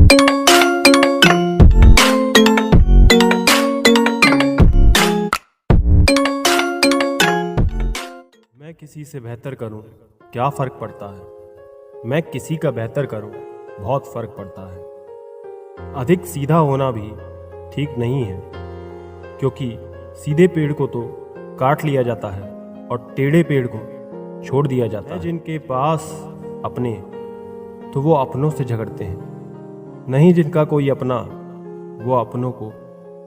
मैं किसी से बेहतर करूं, क्या फ़र्क पड़ता है। मैं किसी का बेहतर करूं, बहुत फ़र्क पड़ता है। अधिक सीधा होना भी ठीक नहीं है, क्योंकि सीधे पेड़ को तो काट लिया जाता है और टेढ़े पेड़ को छोड़ दिया जाता है। जिनके पास अपने, तो वो अपनों से झगड़ते हैं, नहीं जिनका कोई अपना, वो अपनों को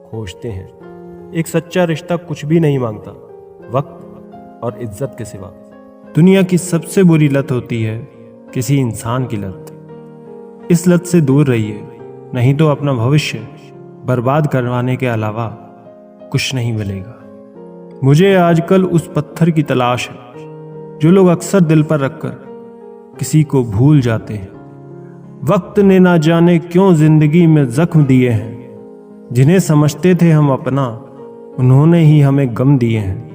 खोजते हैं। एक सच्चा रिश्ता कुछ भी नहीं मांगता, वक्त और इज्जत के सिवा। दुनिया की सबसे बुरी लत होती है किसी इंसान की लत। इस लत से दूर रहिए, नहीं तो अपना भविष्य बर्बाद करवाने के अलावा कुछ नहीं मिलेगा। मुझे आजकल उस पत्थर की तलाश है जो लोग अक्सर दिल पर रखकर किसी को भूल जाते हैं। वक्त ने ना जाने क्यों जिंदगी में जख्म दिए हैं, जिन्हें समझते थे हम अपना, उन्होंने ही हमें गम दिए हैं।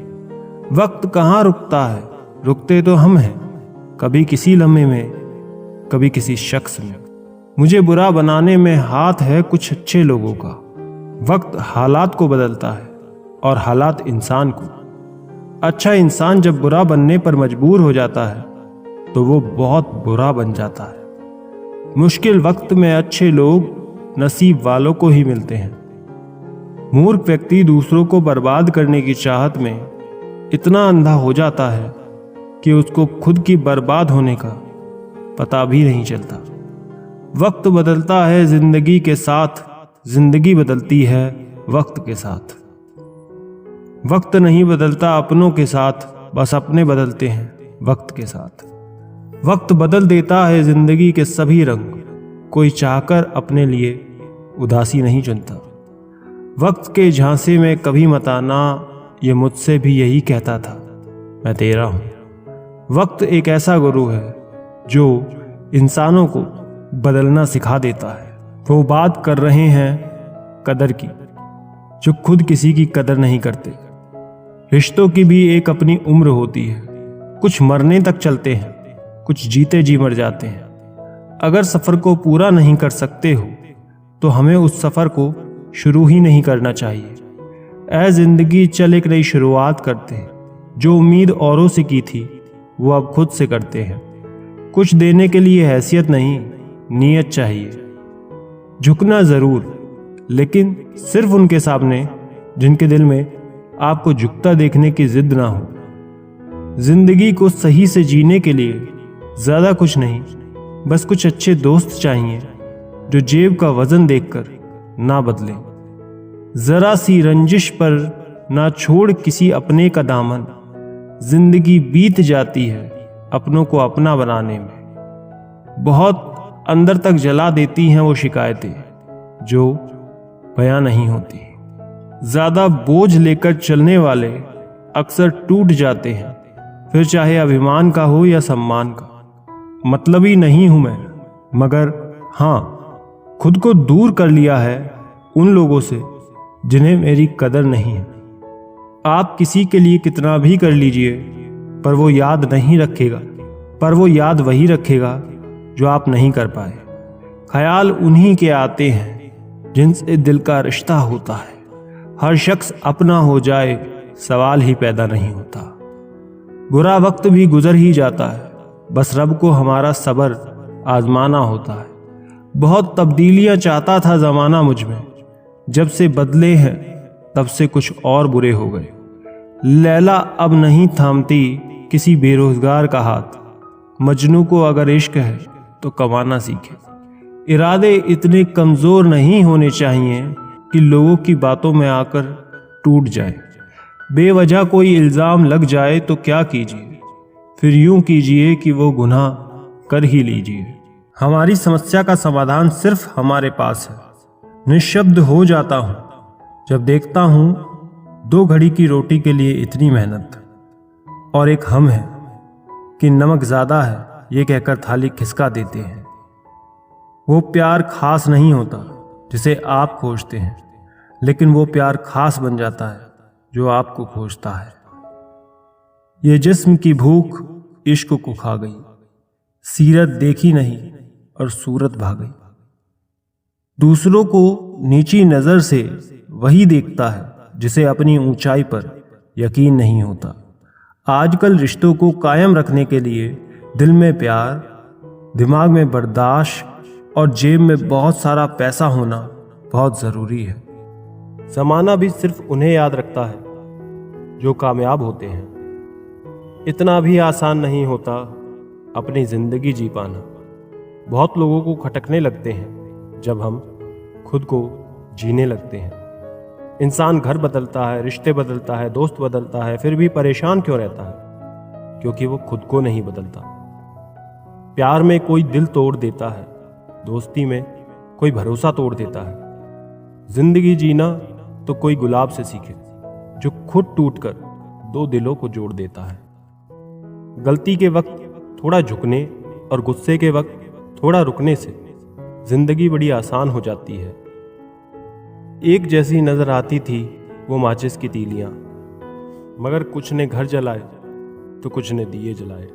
वक्त कहाँ रुकता है, रुकते तो हम हैं, कभी किसी लम्हे में, कभी किसी शख्स में। मुझे बुरा बनाने में हाथ है कुछ अच्छे लोगों का। वक्त हालात को बदलता है और हालात इंसान को। अच्छा इंसान जब बुरा बनने पर मजबूर हो जाता है तो वो बहुत बुरा बन जाता है। मुश्किल वक्त में अच्छे लोग नसीब वालों को ही मिलते हैं। मूर्ख व्यक्ति दूसरों को बर्बाद करने की चाहत में इतना अंधा हो जाता है कि उसको खुद की बर्बाद होने का पता भी नहीं चलता। वक्त बदलता है जिंदगी के साथ, जिंदगी बदलती है वक्त के साथ। वक्त नहीं बदलता अपनों के साथ, बस अपने बदलते हैं वक्त के साथ। वक्त बदल देता है जिंदगी के सभी रंग, कोई चाहकर अपने लिए उदासी नहीं चुनता। वक्त के झांसे में कभी मत आना, ये मुझसे भी यही कहता था, मैं तेरा हूं। वक्त एक ऐसा गुरु है जो इंसानों को बदलना सिखा देता है। वो बात कर रहे हैं कदर की, जो खुद किसी की कदर नहीं करते। रिश्तों की भी एक अपनी उम्र होती है, कुछ मरने तक चलते हैं, कुछ जीते जी मर जाते हैं। अगर सफ़र को पूरा नहीं कर सकते हो तो हमें उस सफ़र को शुरू ही नहीं करना चाहिए। ऐ जिंदगी चल एक नई शुरुआत करते हैं, जो उम्मीद औरों से की थी वो अब खुद से करते हैं। कुछ देने के लिए हैसियत नहीं, नीयत चाहिए। झुकना ज़रूर, लेकिन सिर्फ उनके सामने जिनके दिल में आपको झुकता देखने की जिद ना हो। जिंदगी को सही से जीने के लिए ज़्यादा कुछ नहीं, बस कुछ अच्छे दोस्त चाहिए जो जेब का वजन देखकर ना बदलें। ज़रा सी रंजिश पर ना छोड़ किसी अपने का दामन, जिंदगी बीत जाती है अपनों को अपना बनाने में। बहुत अंदर तक जला देती हैं वो शिकायतें जो बयां नहीं होती। ज़्यादा बोझ लेकर चलने वाले अक्सर टूट जाते हैं, फिर चाहे अभिमान का हो या सम्मान का। मतलबी नहीं हूं मैं, मगर हाँ, खुद को दूर कर लिया है उन लोगों से जिन्हें मेरी कदर नहीं है। आप किसी के लिए कितना भी कर लीजिए, पर वो याद नहीं रखेगा, पर वो याद वही रखेगा जो आप नहीं कर पाए। ख्याल उन्हीं के आते हैं जिनसे दिल का रिश्ता होता है। हर शख्स अपना हो जाए, सवाल ही पैदा नहीं होता। बुरा वक्त भी गुजर ही जाता है, बस रब को हमारा सब्र आजमाना होता है। बहुत तब्दीलियां चाहता था ज़माना मुझ में, जब से बदले हैं तब से कुछ और बुरे हो गए। लैला अब नहीं थामती किसी बेरोजगार का हाथ, मजनू को अगर इश्क है तो कमाना सीखे। इरादे इतने कमज़ोर नहीं होने चाहिए कि लोगों की बातों में आकर टूट जाए। बेवजह कोई इल्ज़ाम लग जाए तो क्या कीजिए, फिर यूं कीजिए कि वो गुनाह कर ही लीजिए। हमारी समस्या का समाधान सिर्फ हमारे पास है। निशब्द हो जाता हूँ जब देखता हूँ 2 घड़ी की रोटी के लिए इतनी मेहनत, और एक हम है कि नमक ज़्यादा है ये कहकर थाली खिसका देते हैं। वो प्यार खास नहीं होता जिसे आप खोजते हैं, लेकिन वो प्यार खास बन जाता है जो आपको खोजता है। ये जिस्म की भूख इश्क को खा गई, सीरत देखी नहीं और सूरत भा गई। दूसरों को नीची नज़र से वही देखता है जिसे अपनी ऊंचाई पर यकीन नहीं होता। आजकल रिश्तों को कायम रखने के लिए दिल में प्यार, दिमाग में बर्दाश्त और जेब में बहुत सारा पैसा होना बहुत ज़रूरी है। ज़माना भी सिर्फ उन्हें याद रखता है जो कामयाब होते हैं। इतना भी आसान नहीं होता अपनी ज़िंदगी जी पाना। बहुत लोगों को खटकने लगते हैं जब हम खुद को जीने लगते हैं। इंसान घर बदलता है, रिश्ते बदलता है, दोस्त बदलता है, फिर भी परेशान क्यों रहता है? क्योंकि वो खुद को नहीं बदलता। प्यार में कोई दिल तोड़ देता है, दोस्ती में कोई भरोसा तोड़ देता है। जिंदगी जीना तो कोई गुलाब से सीखे जो खुद टूटकर दो दिलों को जोड़ देता है। गलती के वक्त थोड़ा झुकने और गुस्से के वक्त थोड़ा रुकने से जिंदगी बड़ी आसान हो जाती है। एक जैसी नजर आती थी वो माचिस की तीलियां, मगर कुछ ने घर जलाए तो कुछ ने दिए जलाए।